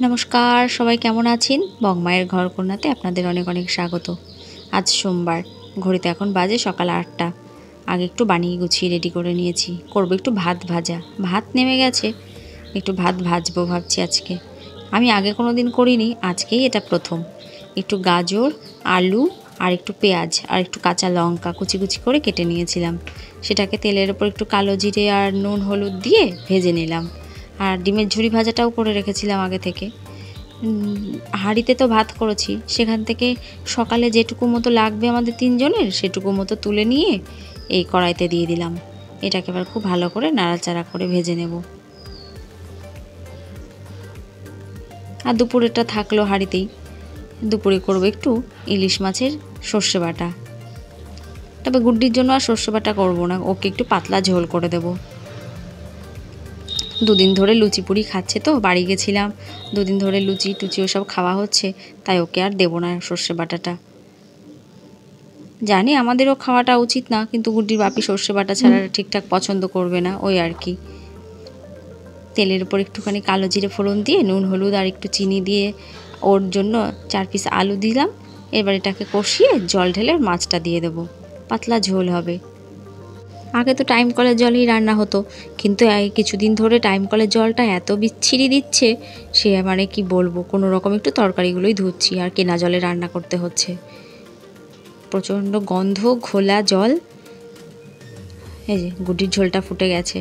নমস্কার, সবাই কেমন আছেন? বংমায়ের ঘরকন্যাতে আপনাদের অনেক অনেক স্বাগত। আজ সোমবার, ঘড়িতে এখন বাজে সকাল 8টা। আগে একটু বানিয়ে গুছিয়ে রেডি করে নিয়েছি। করব একটু ভাত ভাজা। ভাত নেমে গেছে, একটু ভাত ভাজবো ভাবছি আজকে। আমি আগে কোনো দিন করিনি, আজকেই এটা প্রথম। একটু গাজর, আলু আর একটু পেঁয়াজ আর একটু কাঁচা লঙ্কা কুচি কুচি করে কেটে নিয়েছিলাম। সেটাকে তেলের ওপর একটু কালো জিরে আর নুন হলুদ দিয়ে ভেজে নিলাম। আর ডিমের ঝুরি ভাজাটাও করে রেখেছিলাম আগে থেকে। হাঁড়িতে তো ভাত করেছি, সেখান থেকে সকালে যেটুকু মতো লাগবে আমাদের তিনজনের সেটুকু মতো তুলে নিয়ে এই কড়াইতে দিয়ে দিলাম। এটাকে এবার খুব ভালো করে নাড়াচাড়া করে ভেজে নেব। আর দুপুরেরটা থাকলো হাঁড়িতেই। দুপুরে করবো একটু ইলিশ মাছের সর্ষে বাটা। তবে গুড্ডির জন্য আর সর্ষে বাটা করবো না, ওকে একটু পাতলা ঝোল করে দেবো। দুদিন ধরে লুচি পুরি খাচ্ছে তো, বাড়ি গেছিলাম, দুদিন ধরে লুচি টুচি ওসব খাওয়া হচ্ছে, তাই ওকে আর দেবো না সর্ষে বাটাটা। জানি আমাদেরও খাওয়াটা উচিত না, কিন্তু গুড্ডির বাপি সর্ষে বাটা ছাড়া ঠিকঠাক পছন্দ করবে না, ওই আর কি। তেলের উপর একটুখানি কালো জিরে ফোড়ন দিয়ে নুন হলুদ আর একটু চিনি দিয়ে ওর জন্য 4 পিস আলু দিলাম। এবার এটাকে কষিয়ে জল ঢেলে মাছটা দিয়ে দেবো, পাতলা ঝোল হবে। আগে তো টাইম কলের জলেই রান্না হতো, কিন্তু এই কিছুদিন ধরে টাইম কলের জলটা এত বিচ্ছিরি দিচ্ছে, সে মানে কি বলবো, কোনো রকম একটু তরকারিগুলোই ধুচ্ছি আর কেনা জলে রান্না করতে হচ্ছে। প্রচণ্ড গন্ধ, ঘোলা জল। এই যে গুড্ডির ঝোলটা ফুটে গেছে,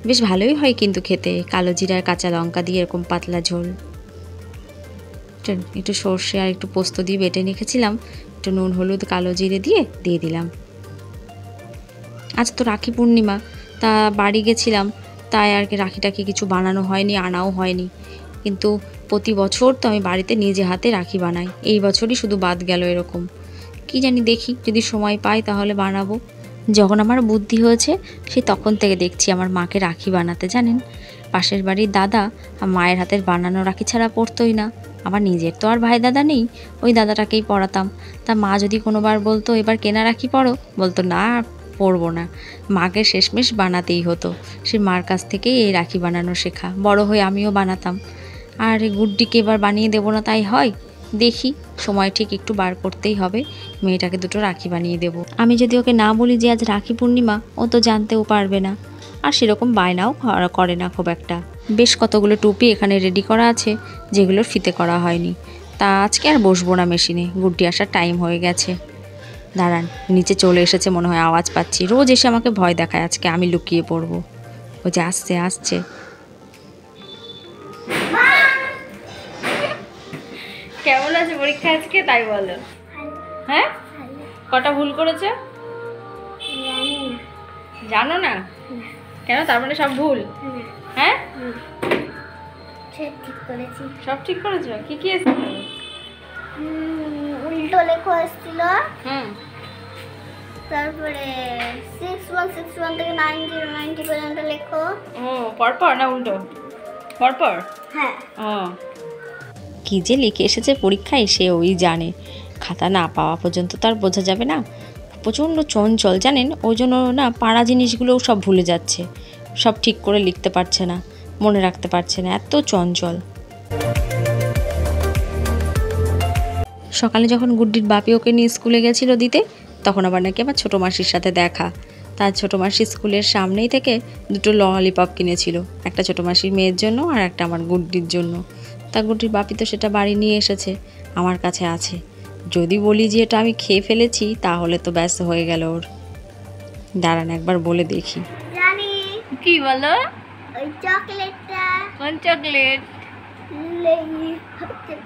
বেশ ভালোই হয় কিন্তু খেতে, কালো জিরা আর কাঁচা লঙ্কা দিয়ে এরকম পাতলা ঝোল। একটু সর্ষে আর একটু পোস্ত দিয়ে বেটে রেখেছিলাম, একটু নুন হলুদ কালো জিরে দিয়ে দিলাম। আজ তো রাখি পূর্ণিমা, তা বাড়ি গেছিলাম, তাই আর কি রাখি টাখি কিছু বানানো হয়নি, আনাও হয়নি। কিন্তু প্রতি বছর তো আমি বাড়িতে নিজে হাতে রাখি বানাই, এই বছরই শুধু বাদ গেল এরকম। কি জানি, দেখি যদি সময় পাই তাহলে বানাবো। যখন আমার বুদ্ধি হয়েছে সেই তখন থেকে দেখছি আমার মাকে রাখি বানাতে। জানেন, পাশের বাড়ির দাদা মায়ের হাতের বানানো রাখি ছাড়া পরতোই না। আমার নিজের তো আর ভাই দাদা নেই, ওই দাদাটাকেই পরাতাম। তা মা যদি কোনোবার বলতো এবার কেনা রাখি পরো, বলতো না পরবো না। মাকে শেষমেশ বানাতেই হতো, সে মার কাছ থেকেই এই রাখি বানানো শেখা। বড় হয়ে আমিও বানাতাম, আর এই গুড্ডিকে এবার বানিয়ে দেবো না তাই হয়? দেখি, সময় ঠিক একটু বার করতেই হবে, মেয়েটাকে দুটো রাখি বানিয়ে দেব। আমি যদি ওকে না বলি যে আজ রাখি পূর্ণিমা, ও তো জানতেও পারবে না, আর সেরকম বায়নাও করে না খুব একটা। বেশ কতগুলো টুপি এখানে রেডি করা আছে, যেগুলোর ফিতে করা হয়নি। তা আজকে আর বসবো না মেশিনে, গুড্ডি আসার টাইম হয়ে গেছে। দাঁড়ান, নিচে চলে এসেছে মনে হয়, আওয়াজ পাচ্ছি। রোজ এসে আমাকে ভয় দেখায়, আজকে আমি লুকিয়ে পড়বো। ও যে আসছে আসছে। কেমন আছে পরীক্ষা আজকে তাই বলো? হ্যাঁ, কটা ভুল করেছে জানো না? কেন, তার মানে সব ভুল? হ্যাঁ, সব ঠিক করেছো। কি কি এসেছে? উল্টো লেখা আসছিল, তারপরে 6161 থেকে 90 পর্যন্ত লেখো। ও পরপর না উল্টো? পরপর। হ্যাঁ। ও কি যে লিখে এসেছে পরীক্ষায় সে ওই জানে, খাতা না পাওয়া পর্যন্ত তার বোঝা যাবে না। প্রচণ্ড চঞ্চল জানেন, ওই জন্য না পাড়া জিনিসগুলোও সব ভুলে যাচ্ছে, সব ঠিক করে লিখতে পারছে না, মনে রাখতে পারছে না, এত চঞ্চল। সকালে যখন গুড্ডির বাপি ওকে নিয়ে স্কুলে গেছিলো দিতে, তখন আবার নাকি আমার ছোটো মাসির সাথে দেখা। তার ছোটো মাসির স্কুলের সামনেই থেকে দুটো ললিপপ কিনেছিল, একটা ছোটো মাসির মেয়ের জন্য আর একটা আমার গুড্ডির জন্য। তা গুড্ডির বাপি তো সেটা বাড়ি নিয়ে এসেছে, আমার কাছে আছে। যদি বলি যে এটা আমি খেয়ে ফেলেছি তাহলে তো ব্যাস হয়ে গেল ওর। দাঁড়ান একবার বলে দেখি। জানি। কি বলো? ওই চকলেটটা। কোন চকলেট?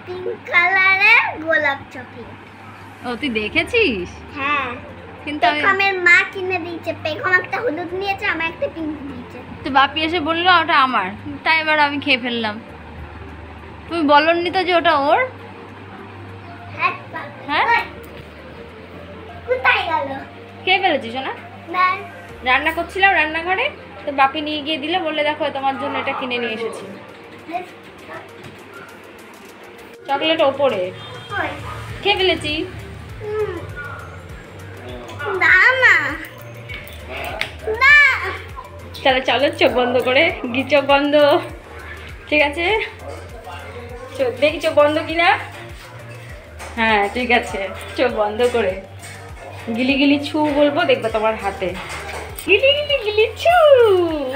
পিঙ্ক কালারের গোলাপ চকলেট। ও তুই দেখেছিস? হ্যাঁ, কিন্তু আমার মা কিনে দিয়েছে। পেখম একটা হলুদ নিয়েছে, আমার একটা পিঙ্ক দিয়েছে। তো বাপি এসে বললো ওটা আমার, তাই এবার আমি খেয়ে ফেললাম। তুমি বলনি তো যে ওটা ওর? হ্যাঁ, কোথায় গেল? খেয়ে ফেলেছিস না? না, রান্না করছিলাম রান্নাঘরে, তো বাপি নিয়ে গিয়ে দিলে, বললে দেখো তোমার জন্য এটা কিনে নিয়ে এসেছি। চকলেট ওপরে খেয়ে ফেলেছি। না না না, তাহলে চলো চোখ বন্ধ করে, চোখ বন্ধ। ঠিক আছে, দেখি চোখ বন্ধ কিনা। হ্যাঁ ঠিক আছে, চোখ বন্ধ করে গিলি গিলি ছু বলবো, দেখবে তোমার হাতে গিলি গিলি গিলি ছু।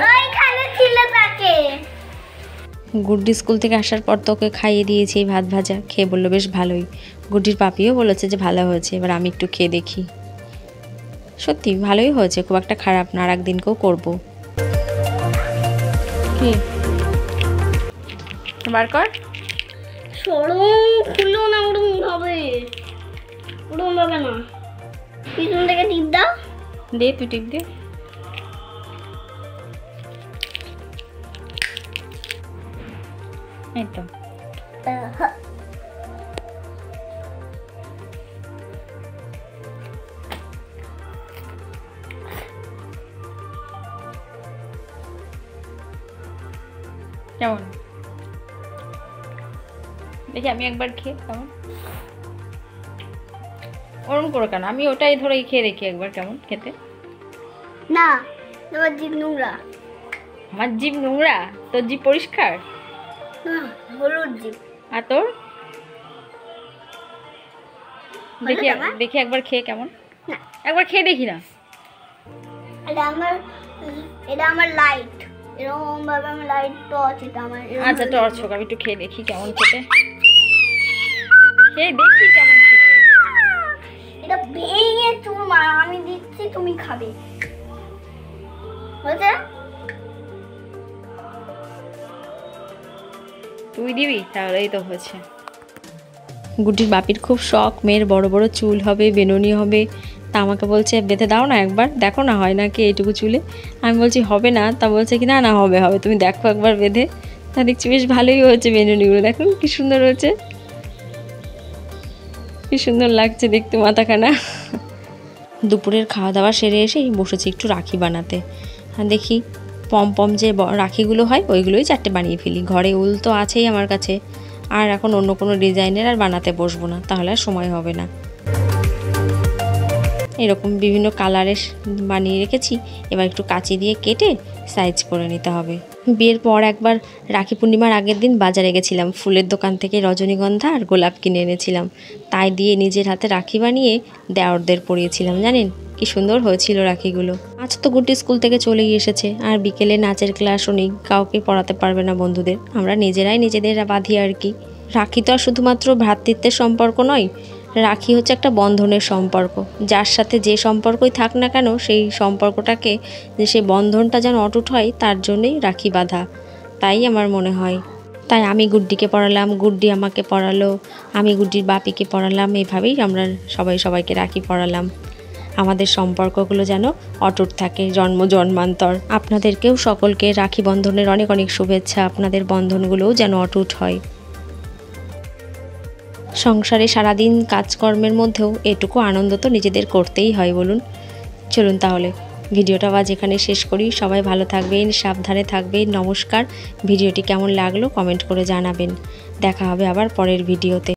ওইখানে ছিল তাকে। গুড্ডি স্কুল থেকে আসার পর তোকে খাইয়ে দিয়েছি ভাত ভাজা, খেয়ে বললো বেশ ভালোই। গুড্ডির পাপিও বলেছে যে ভালো হয়েছে, এবার আমি একটু খেয়ে দেখি। সত্যি ভালোই হয়েছে, খুব একটা খারাপ না, আর একদিনকেও করবো। কি বার কর, সরো, খুলো না, ওরম হবে, ওরম হবে না। পিছন থেকে টিপ দাও। দে তুই টিপ দে। এই তো কেমন দেখি, আমি একবার খেয়ে কেমন। ওরম করো কেন, আমি ওটাই ধরে খেয়ে দেখি একবার কেমন খেতে। না, তোমার জিভ নোংরা। আমার জিভ নোংরা? তোর জিভ পরিষ্কার? হলুদ জিভ। আর তোর? দেখি হলুদ আমার? দেখি একবার খেয়ে কেমন, না, একবার খেয়ে দেখি না। এটা আমার লাইট, এরকম ভাবে আমার লাইট টর্চ, এটা আমার আচ্ছা টর্চ হোক, আমি একটু খেয়ে দেখি কেমন খেতে, খেয়ে দেখি কেমন খেতে। এটা ভেঙে চুরমার, আমি দিচ্ছি, তুমি খাবে, হয়েছে? তুই দিবি তাহলেই তো হয়েছে। গুড্ডির বাপির খুব শখ মেয়ের বড় বড় চুল হবে, বেনুনি হবে, তা আমাকে বলছে বেঁধে দাও না একবার, দেখো না হয় নাকি এইটুকু চুলে। আমি বলছি হবে না, তা বলছে কি না না হবে হবে, তুমি দেখো একবার বেঁধে। তা দেখছি বেশ ভালোই হয়েছে, বেনুনিগুলো দেখুন কি সুন্দর হয়েছে, কি সুন্দর লাগছে দেখতে মাথাখানা। দুপুরের খাওয়া দাওয়া সেরে এসেই বসেছি একটু রাখি বানাতে। আর দেখি পম পম যে রাখিগুলো হয় ওইগুলোই 4টে বানিয়ে ফেলি। ঘরে উল তো আছেই আমার কাছে, আর এখন অন্য কোনো ডিজাইনের আর বানাতে বসবো না, তাহলে আর সময় হবে না। এরকম বিভিন্ন কালারের বানিয়ে রেখেছি, এবার একটু কাঁচি দিয়ে কেটে সাইজ করে নিতে হবে। বিয়ের পর একবার রাখি পূর্ণিমার আগের দিন বাজারে গেছিলাম, ফুলের দোকান থেকে রজনীগন্ধা আর গোলাপ কিনে এনেছিলাম, তাই দিয়ে নিজের হাতে রাখি বানিয়ে দেওরদের পরিয়েছিলাম। জানেন কি সুন্দর হয়েছিল রাখিগুলো। আজ তো গুড্ডি স্কুল থেকে চলেই এসেছে, আর বিকেলে নাচের ক্লাসও নেই, কাউকে পড়াতে পারবে না বন্ধুদের, আমরা নিজেরাই নিজেদের বাঁধি আর কি। রাখি তো আর শুধুমাত্র ভ্রাতৃত্বের সম্পর্ক নয়, রাখি হচ্ছে একটা বন্ধনের সম্পর্ক। যার সাথে যে সম্পর্কই থাক না কেন, সেই সম্পর্কটাকে, যে সেই বন্ধনটা যেন অটুট হয়, তার জন্যই রাখি বাঁধা, তাই আমার মনে হয়। তাই আমি গুড্ডিকে পড়ালাম, গুড্ডি আমাকে পড়ালো, আমি গুড্ডির বাপিকে পড়ালাম, এইভাবেই আমরা সবাই সবাইকে রাখি পড়ালাম। আমাদের সম্পর্কগুলো যেন অটুট থাকে জন্ম জন্মান্তর। আপনাদেরকেও সকলকে রাখি বন্ধনের অনেক অনেক শুভেচ্ছা, আপনাদের বন্ধনগুলোও যেন অটুট হয়। সংসারে সারাদিন কাজকর্মের মধ্যেও এটুকু আনন্দ তো নিজেদের করতেই হয় বলুন। চলুন তাহলে ভিডিওটা আজ এখানে শেষ করি। সবাই ভালো থাকবেন, সাবধানে থাকবেন, নমস্কার। ভিডিওটি কেমন লাগলো কমেন্ট করে জানাবেন। দেখা হবে আবার পরের ভিডিওতে।